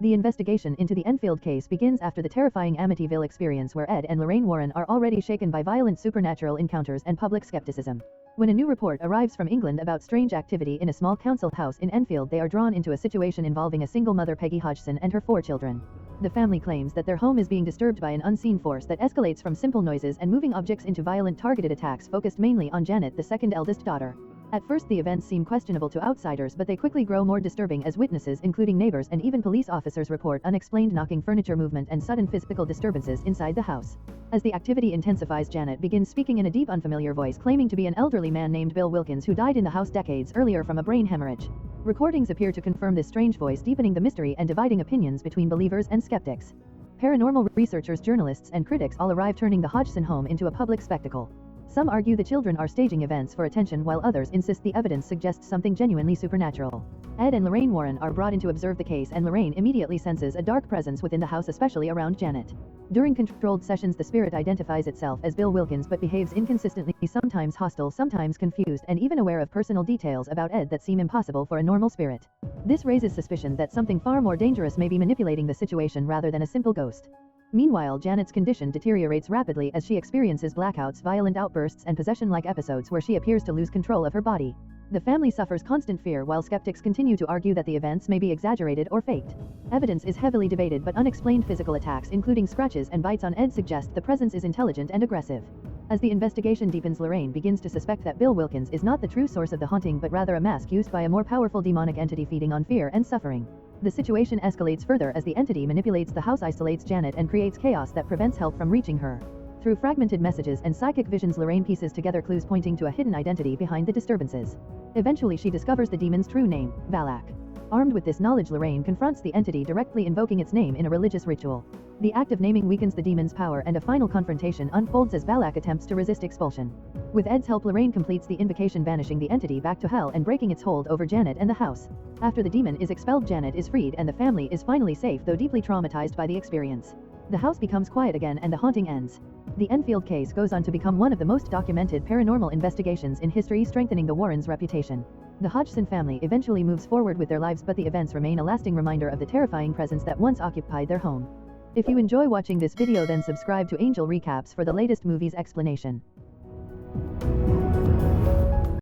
The investigation into the Enfield case begins after the terrifying Amityville experience where Ed and Lorraine Warren are already shaken by violent supernatural encounters and public skepticism. When a new report arrives from England about strange activity in a small council house in Enfield, they are drawn into a situation involving a single mother, Peggy Hodgson, and her 4 children. The family claims that their home is being disturbed by an unseen force that escalates from simple noises and moving objects into violent targeted attacks focused mainly on Janet, the second eldest daughter. At first the events seem questionable to outsiders, but they quickly grow more disturbing as witnesses, including neighbors and even police officers, report unexplained knocking, furniture movement, and sudden physical disturbances inside the house. As the activity intensifies, Janet begins speaking in a deep, unfamiliar voice, claiming to be an elderly man named Bill Wilkins who died in the house decades earlier from a brain hemorrhage. Recordings appear to confirm this strange voice, deepening the mystery and dividing opinions between believers and skeptics. Paranormal researchers, journalists, and critics all arrive, turning the Hodgson home into a public spectacle. Some argue the children are staging events for attention, while others insist the evidence suggests something genuinely supernatural. Ed and Lorraine Warren are brought in to observe the case, and Lorraine immediately senses a dark presence within the house, especially around Janet. During controlled sessions, the spirit identifies itself as Bill Wilkins but behaves inconsistently, sometimes hostile, sometimes confused, and even aware of personal details about Ed that seem impossible for a normal spirit. This raises suspicion that something far more dangerous may be manipulating the situation rather than a simple ghost. Meanwhile, Janet's condition deteriorates rapidly as she experiences blackouts, violent outbursts, and possession-like episodes where she appears to lose control of her body. The family suffers constant fear, while skeptics continue to argue that the events may be exaggerated or faked. Evidence is heavily debated, but unexplained physical attacks, including scratches and bites on Ed, suggest the presence is intelligent and aggressive. As the investigation deepens, Lorraine begins to suspect that Bill Wilkins is not the true source of the haunting, but rather a mask used by a more powerful demonic entity feeding on fear and suffering. The situation escalates further as the entity manipulates the house, isolates Janet, and creates chaos that prevents help from reaching her. Through fragmented messages and psychic visions, Lorraine pieces together clues pointing to a hidden identity behind the disturbances. Eventually, she discovers the demon's true name, Valak. Armed with this knowledge, Lorraine confronts the entity, directly invoking its name in a religious ritual. The act of naming weakens the demon's power, and a final confrontation unfolds as Valak attempts to resist expulsion. With Ed's help, Lorraine completes the invocation, banishing the entity back to hell and breaking its hold over Janet and the house. After the demon is expelled, Janet is freed and the family is finally safe, though deeply traumatized by the experience. The house becomes quiet again and the haunting ends. The Enfield case goes on to become one of the most documented paranormal investigations in history, strengthening the Warrens' reputation. The Hodgson family eventually moves forward with their lives, but the events remain a lasting reminder of the terrifying presence that once occupied their home. If you enjoy watching this video, then subscribe to Angel Recaps for the latest movies explanation.